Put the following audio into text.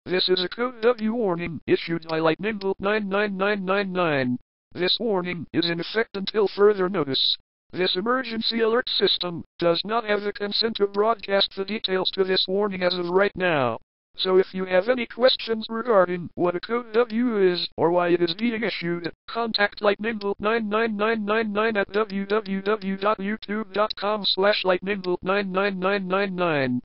This is a Code W warning issued by Lightning Bolt 99999. This warning is in effect until further notice. This emergency alert system does not have the consent to broadcast the details to this warning as of right now. So if you have any questions regarding what a Code W is or why it is being issued, contact Lightning Bolt 99999 at www.youtube.com/lightningbolt99999.